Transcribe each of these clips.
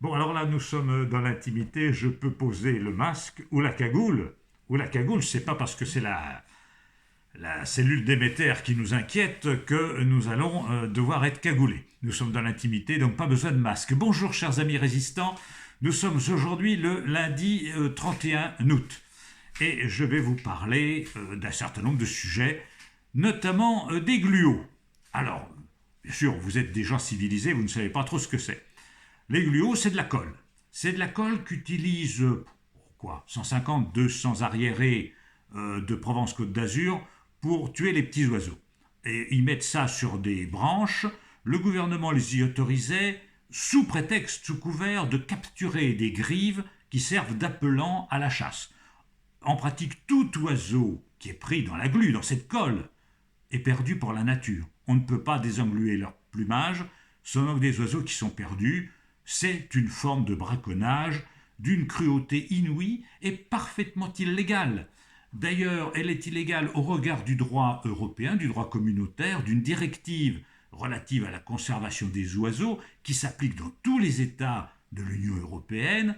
Bon, alors là, nous sommes dans l'intimité, je peux poser le masque ou la cagoule. Ou la cagoule, c'est pas parce que c'est la cellule d'émetteur qui nous inquiète que nous allons devoir être cagoulés. Nous sommes dans l'intimité, donc pas besoin de masque. Bonjour, chers amis résistants. Nous sommes aujourd'hui le lundi 31 août. Et je vais vous parler d'un certain nombre de sujets, notamment des gluaux. Alors, bien sûr, vous êtes des gens civilisés, vous ne savez pas trop ce que c'est. Les gluaux, c'est de la colle. C'est de la colle qu'utilisent quoi 150, 200 arriérés de Provence-Côte d'Azur pour tuer les petits oiseaux. Et ils mettent ça sur des branches. Le gouvernement les y autorisait sous prétexte, sous couvert de capturer des grives qui servent d'appelant à la chasse. En pratique, tout oiseau qui est pris dans la glu, dans cette colle, est perdu pour la nature. On ne peut pas désengluer leur plumage, ce sont donc des oiseaux qui sont perdus. C'est une forme de braconnage d'une cruauté inouïe et parfaitement illégale. D'ailleurs, elle est illégale au regard du droit européen, du droit communautaire, d'une directive relative à la conservation des oiseaux qui s'applique dans tous les États de l'Union européenne.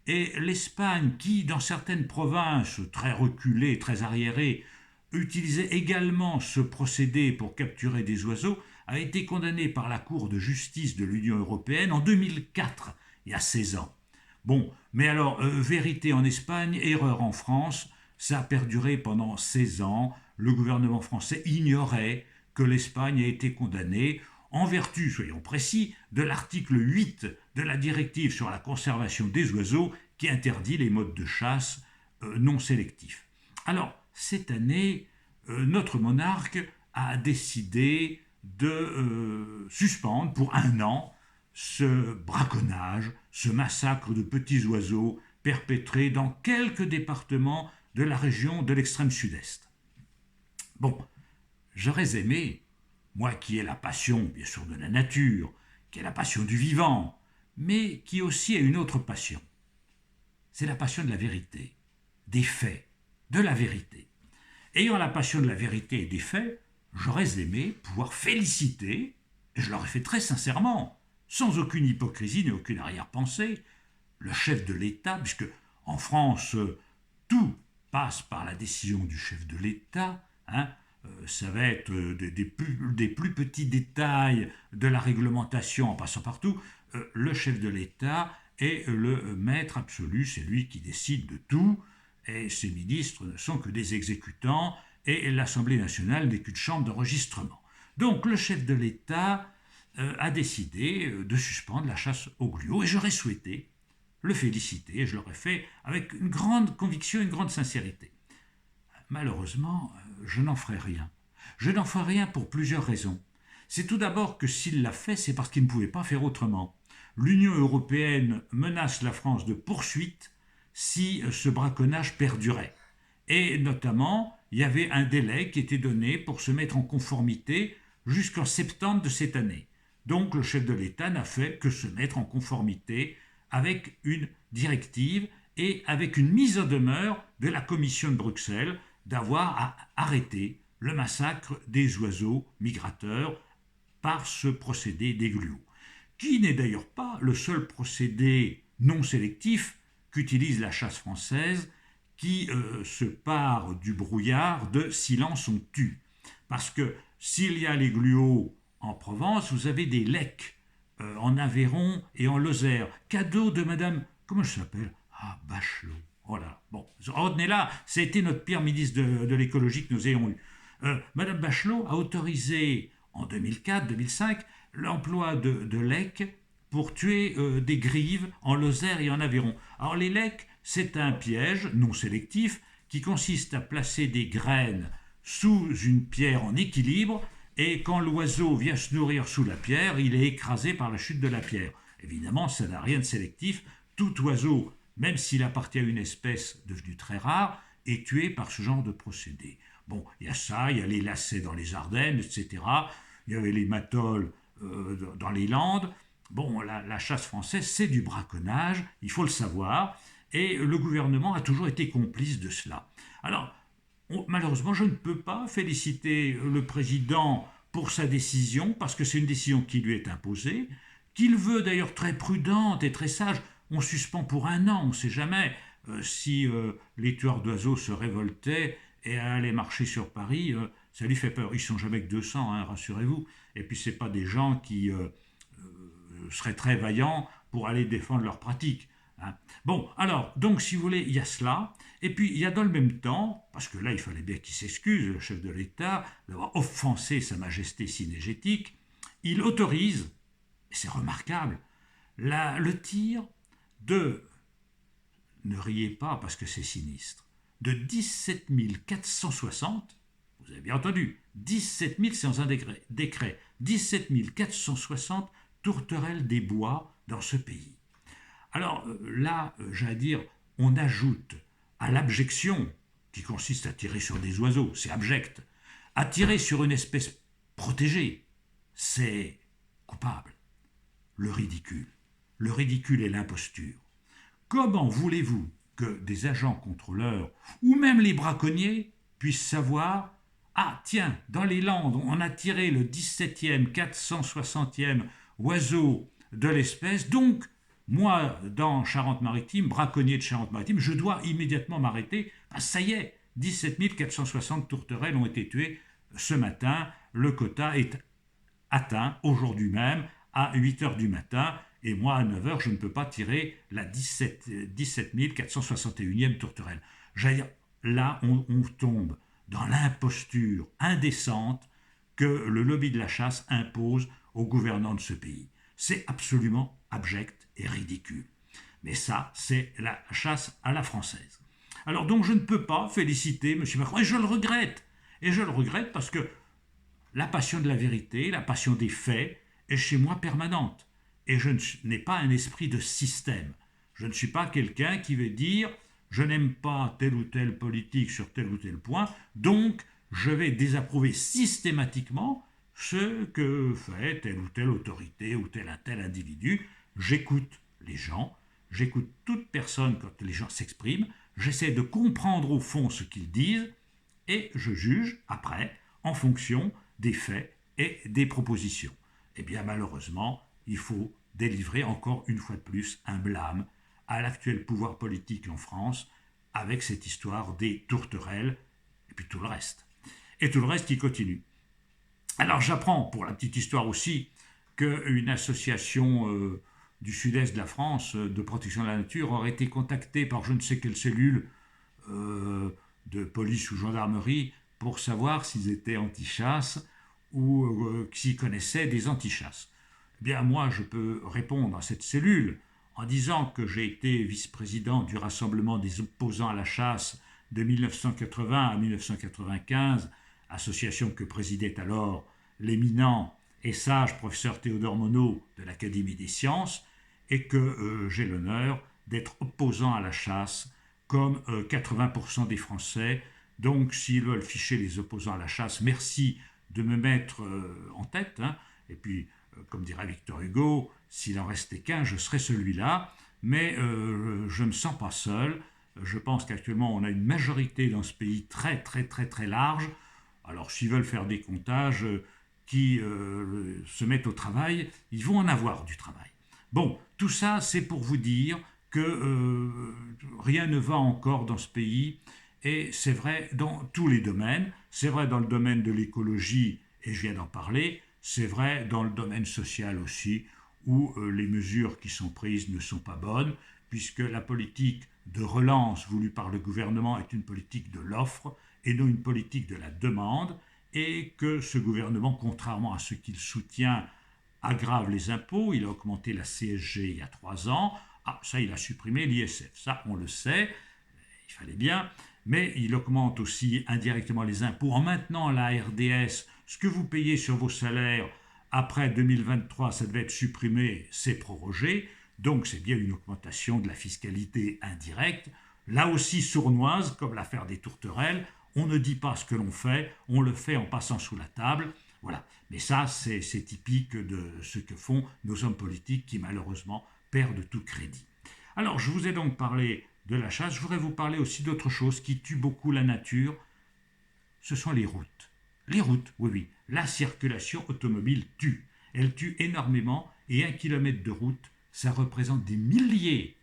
Et l'Espagne, qui, dans certaines provinces très reculées, très arriérées, utilisait également ce procédé pour capturer des oiseaux, a été condamnée par la Cour de justice de l'Union européenne en 2004, il y a 16 ans. Bon, mais alors, vérité en Espagne, erreur en France, ça a perduré pendant 16 ans. Le gouvernement français ignorait que l'Espagne a été condamnée en vertu, soyons précis, de l'article 8 de la directive sur la conservation des oiseaux qui interdit les modes de chasse non sélectifs. Alors, cette année, notre monarque a décidé de suspendre pour un an ce braconnage, ce massacre de petits oiseaux perpétré dans quelques départements de la région de l'extrême sud-est. Bon, j'aurais aimé, moi qui ai la passion, bien sûr, de la nature, qui ai la passion du vivant, mais qui aussi a une autre passion. C'est la passion de la vérité, des faits, de la vérité. Ayant la passion de la vérité et des faits, j'aurais aimé pouvoir féliciter, et je l'aurais fait très sincèrement, sans aucune hypocrisie ni aucune arrière-pensée, le chef de l'État, puisque en France, tout passe par la décision du chef de l'État, hein, ça va être des plus petits détails de la réglementation en passant partout. Le chef de l'État est le maître absolu, c'est lui qui décide de tout, et ses ministres ne sont que des exécutants, et l'Assemblée nationale n'est qu'une chambre d'enregistrement. Donc le chef de l'État a décidé de suspendre la chasse au gluaux, et j'aurais souhaité le féliciter, et je l'aurais fait avec une grande conviction, une grande sincérité. Malheureusement, je n'en ferai rien. Je n'en ferai rien pour plusieurs raisons. C'est tout d'abord que s'il l'a fait, c'est parce qu'il ne pouvait pas faire autrement. L'Union européenne menace la France de poursuites si ce braconnage perdurait. Et notamment, il y avait un délai qui était donné pour se mettre en conformité jusqu'en septembre de cette année. Donc le chef de l'État n'a fait que se mettre en conformité avec une directive et avec une mise en demeure de la Commission de Bruxelles d'avoir arrêté le massacre des oiseaux migrateurs par ce procédé des gluaux, qui n'est d'ailleurs pas le seul procédé non sélectif qu'utilise la chasse française, qui se part du brouillard de silence on tue. Parce que s'il y a les gluaux en Provence, vous avez des lecs en Aveyron et en Lozère. Cadeau de madame, comment je s'appelle? Ah, Bachelot. Voilà. Bon, retenez-la, ça a été notre pire ministre de l'écologie que nous ayons eu. Madame Bachelot a autorisé en 2004-2005 l'emploi de lecs pour tuer des grives en Lozère et en Aveyron. Alors les lecs, c'est un piège non sélectif qui consiste à placer des graines sous une pierre en équilibre et quand l'oiseau vient se nourrir sous la pierre, il est écrasé par la chute de la pierre. Évidemment, ça n'a rien de sélectif. Tout oiseau, même s'il appartient à une espèce devenue très rare, est tué par ce genre de procédé. Bon, il y a ça, il y a les lacets dans les Ardennes, etc. Il y avait les matoles dans les Landes. Bon, la chasse française, c'est du braconnage, il faut le savoir, et le gouvernement a toujours été complice de cela. Alors, malheureusement, je ne peux pas féliciter le président pour sa décision, parce que c'est une décision qui lui est imposée, qu'il veut d'ailleurs très prudente et très sage. On suspend pour 1 an, on ne sait jamais si les tueurs d'oiseaux se révoltaient et allaient marcher sur Paris, ça lui fait peur. Ils sont jamais que 200, hein, rassurez-vous. Et puis c'est pas des gens qui seraient très vaillants pour aller défendre leurs pratiques, hein. Bon, alors, donc si vous voulez, il y a cela. Et puis il y a dans le même temps, parce que là il fallait bien qu'il s'excuse, le chef de l'État, d'avoir offensé Sa Majesté cynégétique, il autorise, et c'est remarquable, le tir de, ne riez pas parce que c'est sinistre, de 17 460, vous avez bien entendu, 17 000, c'est dans un décret, 17 460 tourterelles des bois dans ce pays. Alors là, j'allais dire, on ajoute à l'abjection, qui consiste à tirer sur des oiseaux, c'est abject, à tirer sur une espèce protégée, c'est coupable. Le ridicule et l'imposture. Comment voulez-vous que des agents contrôleurs, ou même les braconniers, puissent savoir: ah tiens, dans les Landes, on a tiré le 17e, 460e oiseau de l'espèce, donc moi, dans Charente-Maritime, braconnier de Charente-Maritime, je dois immédiatement m'arrêter. Ah, ça y est, 17 460 tourterelles ont été tuées ce matin. Le quota est atteint aujourd'hui même à 8 heures du matin. Et moi, à 9 heures, je ne peux pas tirer la 17 461e tourterelle. J'allais dire, là, on tombe dans l'imposture indécente que le lobby de la chasse impose aux gouvernants de ce pays. C'est absolument abject et ridicule. Mais ça, c'est la chasse à la française. Alors donc je ne peux pas féliciter M. Macron, et je le regrette. Et je le regrette parce que la passion de la vérité, la passion des faits, est chez moi permanente. Et je n'ai pas un esprit de système. Je ne suis pas quelqu'un qui veut dire je n'aime pas telle ou telle politique sur tel ou tel point, donc je vais désapprouver systématiquement ce que fait telle ou telle autorité ou tel individu. J'écoute les gens, j'écoute toute personne quand les gens s'expriment, j'essaie de comprendre au fond ce qu'ils disent et je juge après en fonction des faits et des propositions. Eh bien malheureusement, il faut délivrer encore une fois de plus un blâme à l'actuel pouvoir politique en France avec cette histoire des tourterelles et puis tout le reste. Et tout le reste qui continue. Alors j'apprends, pour la petite histoire aussi, qu'une association du sud-est de la France de protection de la nature aurait été contactée par je ne sais quelle cellule de police ou gendarmerie pour savoir s'ils étaient anti-chasse ou s'ils connaissaient des anti-chasses. Eh bien moi je peux répondre à cette cellule en disant que j'ai été vice-président du Rassemblement des opposants à la chasse de 1980 à 1995, association que présidait alors l'éminent et sage professeur Théodore Monod de l'Académie des sciences, et que j'ai l'honneur d'être opposant à la chasse comme 80% des Français. Donc s'ils veulent ficher les opposants à la chasse, merci de me mettre en tête, hein. Et puis comme dirait Victor Hugo, s'il en restait qu'un, je serais celui-là, mais je ne me sens pas seul. Je pense qu'actuellement on a une majorité dans ce pays très très très très large. Alors s'ils veulent faire des comptages qui se mettent au travail, ils vont en avoir du travail. Bon, tout ça c'est pour vous dire que rien ne va encore dans ce pays, et c'est vrai dans tous les domaines. C'est vrai dans le domaine de l'écologie, et je viens d'en parler. C'est vrai dans le domaine social aussi, où les mesures qui sont prises ne sont pas bonnes, puisque la politique de relance voulue par le gouvernement est une politique de l'offre et non une politique de la demande, et que ce gouvernement, contrairement à ce qu'il soutient, aggrave les impôts. Il a augmenté la CSG il y a 3 ans. Ah, ça, il a supprimé l'ISF. Ça, on le sait, il fallait bien. Mais il augmente aussi indirectement les impôts en maintenant la RDS. Ce que vous payez sur vos salaires après 2023, ça devait être supprimé, c'est prorogé. Donc c'est bien une augmentation de la fiscalité indirecte. Là aussi sournoise, comme l'affaire des tourterelles. On ne dit pas ce que l'on fait, on le fait en passant sous la table. Voilà. Mais ça, c'est typique de ce que font nos hommes politiques qui malheureusement perdent tout crédit. Alors je vous ai donc parlé de la chasse. Je voudrais vous parler aussi d'autre chose qui tue beaucoup la nature. Ce sont les routes. Les routes, oui, oui. La circulation automobile tue. Elle tue énormément Et 1 kilomètre de route, ça représente des milliers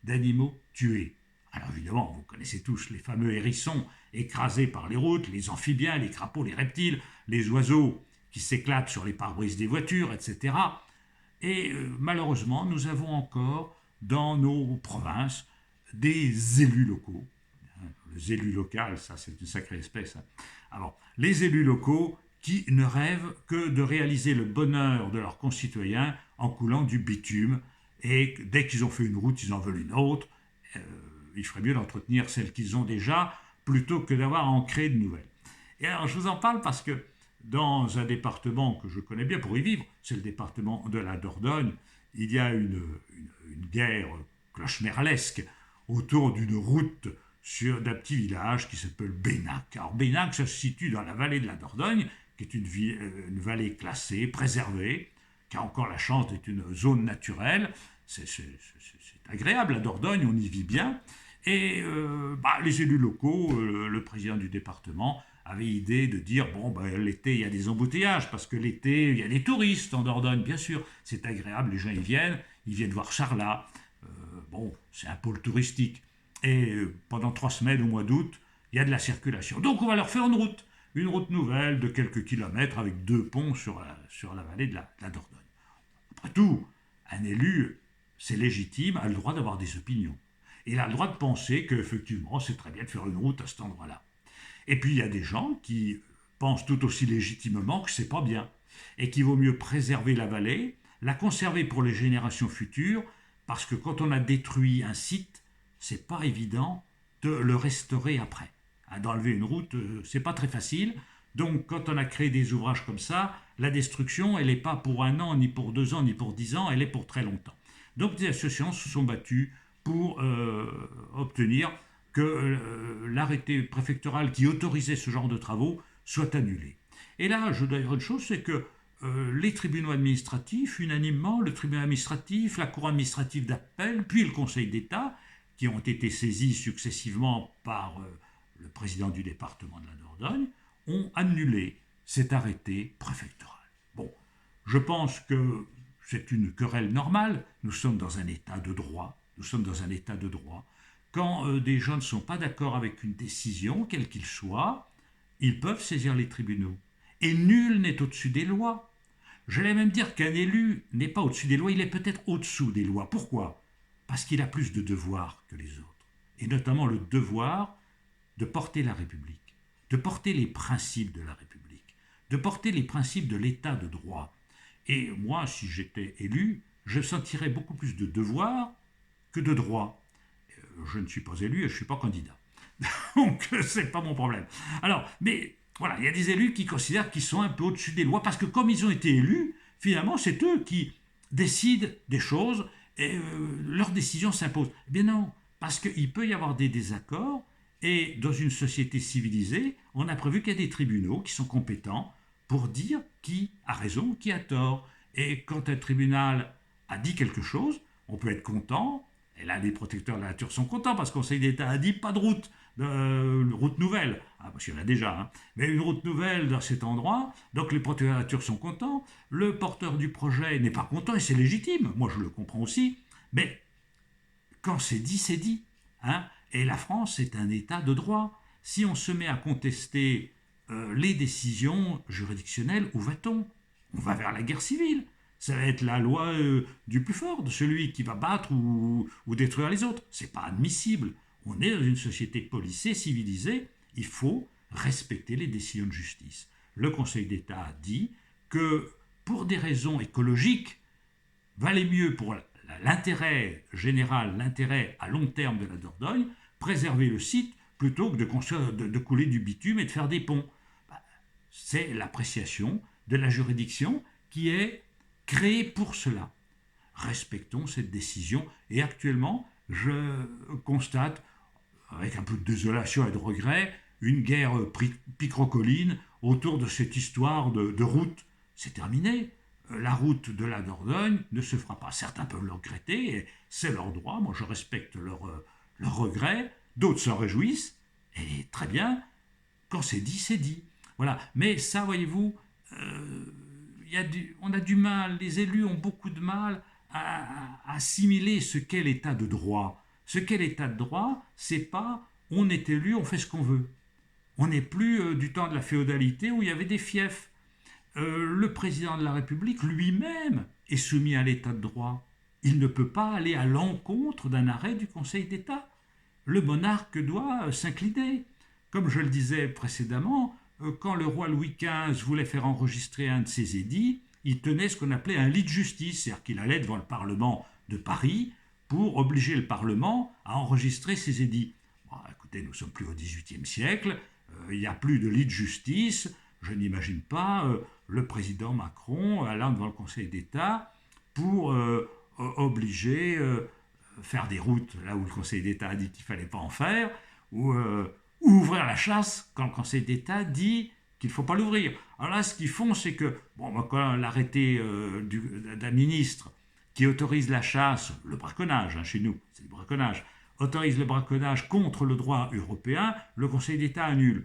d'animaux tués. Alors évidemment, vous connaissez tous les fameux hérissons écrasés par les routes, les amphibiens, les crapauds, les reptiles, les oiseaux qui s'éclatent sur les pare-brises des voitures, etc. Et malheureusement, nous avons encore dans nos provinces des élus locaux. Les élus locaux, ça c'est une sacrée espèce. Alors, les élus locaux qui ne rêvent que de réaliser le bonheur de leurs concitoyens en coulant du bitume. Et dès qu'ils ont fait une route, ils en veulent une autre. Il ferait mieux d'entretenir celles qu'ils ont déjà plutôt que d'avoir à en créer de nouvelles. Et alors, je vous en parle parce que dans un département que je connais bien pour y vivre, c'est le département de la Dordogne, il y a une guerre clochemerlesque autour d'une route d'un petit village qui s'appelle Bénac. Alors Bénac, ça se situe dans la vallée de la Dordogne, qui est une vallée classée, préservée, qui a encore la chance d'être une zone naturelle. C'est agréable, la Dordogne, on y vit bien. Et les élus locaux, le président du département, avait idée de dire, l'été, il y a des embouteillages, parce que l'été, il y a des touristes en Dordogne, bien sûr. C'est agréable, les gens y viennent voir Charlat. C'est un pôle touristique. Et pendant 3 semaines au mois d'août, il y a de la circulation. Donc on va leur faire une route nouvelle de quelques kilomètres avec 2 ponts sur la vallée de la Dordogne. Après tout, un élu, c'est légitime, a le droit d'avoir des opinions. Il a le droit de penser qu'effectivement, c'est très bien de faire une route à cet endroit-là. Et puis il y a des gens qui pensent tout aussi légitimement que c'est pas bien et qu'il vaut mieux préserver la vallée, la conserver pour les générations futures, parce que quand on a détruit un site, c'est pas évident de le restaurer après. D'enlever une route, c'est pas très facile. Donc quand on a créé des ouvrages comme ça, la destruction, elle n'est pas pour 1 an, ni pour 2 ans, ni pour 10 ans, elle est pour très longtemps. Donc des associations se sont battues pour obtenir que l'arrêté préfectoral qui autorisait ce genre de travaux soit annulé. Et là, je dois dire une chose, c'est que les tribunaux administratifs, unanimement, le tribunal administratif, la cour administrative d'appel, puis le Conseil d'État, qui ont été saisis successivement par le président du département de la Dordogne, ont annulé cet arrêté préfectoral. Bon, je pense que c'est une querelle normale. Nous sommes dans un état de droit. Quand des gens ne sont pas d'accord avec une décision, quelle qu'il soit, ils peuvent saisir les tribunaux. Et nul n'est au-dessus des lois. J'allais même dire qu'un élu n'est pas au-dessus des lois, il est peut-être au-dessous des lois. Pourquoi ? Parce qu'il a plus de devoirs que les autres. Et notamment le devoir de porter la République, de porter les principes de la République, de porter les principes de l'état de droit. Et moi, si j'étais élu, je sentirais beaucoup plus de devoirs que de droits. Je ne suis pas élu et je ne suis pas candidat. Donc, c'est pas mon problème. Alors, mais voilà, il y a des élus qui considèrent qu'ils sont un peu au-dessus des lois parce que comme ils ont été élus, finalement, c'est eux qui décident des choses et leurs décisions s'imposent. Eh bien non, parce qu'il peut y avoir des désaccords et dans une société civilisée, on a prévu qu'il y a des tribunaux qui sont compétents pour dire qui a raison, qui a tort. Et quand un tribunal a dit quelque chose, on peut être content. Et là, les protecteurs de la nature sont contents parce que le Conseil d'État a dit pas de route, route nouvelle. Parce qu'il y en a déjà, mais une route nouvelle dans cet endroit. Donc les protecteurs de la nature sont contents. Le porteur du projet n'est pas content et c'est légitime. Moi, je le comprends aussi. Mais quand c'est dit, c'est dit. Et la France est un État de droit. Si on se met à contester les décisions juridictionnelles, où va-t-on ? On va vers la guerre civile. Ça va être la loi du plus fort, de celui qui va battre ou détruire les autres. C'est pas admissible. On est dans une société policée, civilisée. Il faut respecter les décisions de justice. Le Conseil d'État a dit que pour des raisons écologiques, valait mieux pour l'intérêt général, l'intérêt à long terme de la Dordogne, préserver le site plutôt que de couler du bitume et de faire des ponts. C'est l'appréciation de la juridiction qui est créée pour cela. Respectons cette décision et actuellement, je constate, avec un peu de désolation et de regret, une guerre picrocolline autour de cette histoire de route. C'est terminé. La route de la Dordogne ne se fera pas. Certains peuvent le regretter, et c'est leur droit. Moi, je respecte leur regret. D'autres s'en réjouissent. Et très bien, quand c'est dit, c'est dit. Voilà. Mais ça, voyez-vous, on a du mal, les élus ont beaucoup de mal à assimiler ce qu'est l'état de droit. Ce qu'est l'état de droit, c'est pas on est élu, on fait ce qu'on veut. On n'est plus du temps de la féodalité où il y avait des fiefs. Le président de la République lui-même est soumis à l'état de droit. Il ne peut pas aller à l'encontre d'un arrêt du Conseil d'État. Le monarque doit s'incliner. Comme je le disais précédemment, quand le roi Louis XV voulait faire enregistrer un de ses édits, il tenait ce qu'on appelait un lit de justice, c'est-à-dire qu'il allait devant le Parlement de Paris pour obliger le Parlement à enregistrer ses édits. Bon, écoutez, nous ne sommes plus au XVIIIe siècle, il n'y a plus de lit de justice, je n'imagine pas le président Macron allant devant le Conseil d'État pour obliger faire des routes là où le Conseil d'État a dit qu'il ne fallait pas en faire, ou ouvrir la chasse quand le Conseil d'État dit qu'il ne faut pas l'ouvrir. Alors là, ce qu'ils font, c'est que, quand l'arrêté d'un ministre qui autorise la chasse, le braconnage, chez nous, c'est le braconnage, autorise le braconnage contre le droit européen, le Conseil d'État annule.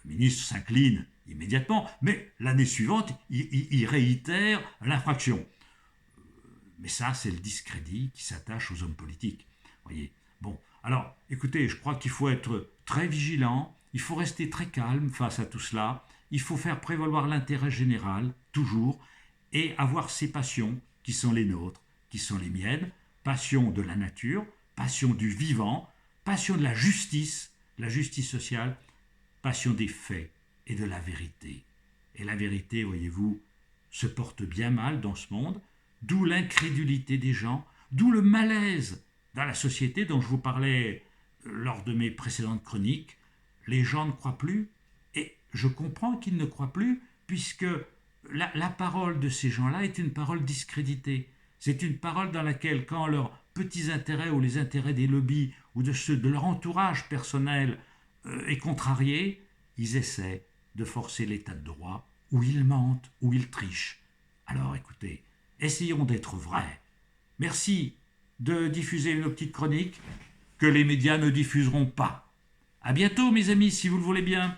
Le ministre s'incline immédiatement, mais l'année suivante, il réitère l'infraction. Mais ça, c'est le discrédit qui s'attache aux hommes politiques. Voyez. Bon, alors, écoutez, je crois qu'il faut être très vigilant, il faut rester très calme face à tout cela, il faut faire prévaloir l'intérêt général, toujours, et avoir ces passions qui sont les nôtres, qui sont les miennes, passion de la nature, passion du vivant, passion de la justice sociale, passion des faits et de la vérité. Et la vérité, voyez-vous, se porte bien mal dans ce monde, d'où l'incrédulité des gens, d'où le malaise dans la société dont je vous parlais lors de mes précédentes chroniques. Les gens ne croient plus, et je comprends qu'ils ne croient plus, puisque la parole de ces gens-là est une parole discréditée. C'est une parole dans laquelle, quand leurs petits intérêts ou les intérêts des lobbies ou de ceux de leur entourage personnel est contrarié, ils essaient de forcer l'état de droit, où ils mentent, où ils trichent. Alors écoutez, essayons d'être vrais. Merci de diffuser nos petites chroniques que les médias ne diffuseront pas. À bientôt mes amis, si vous le voulez bien.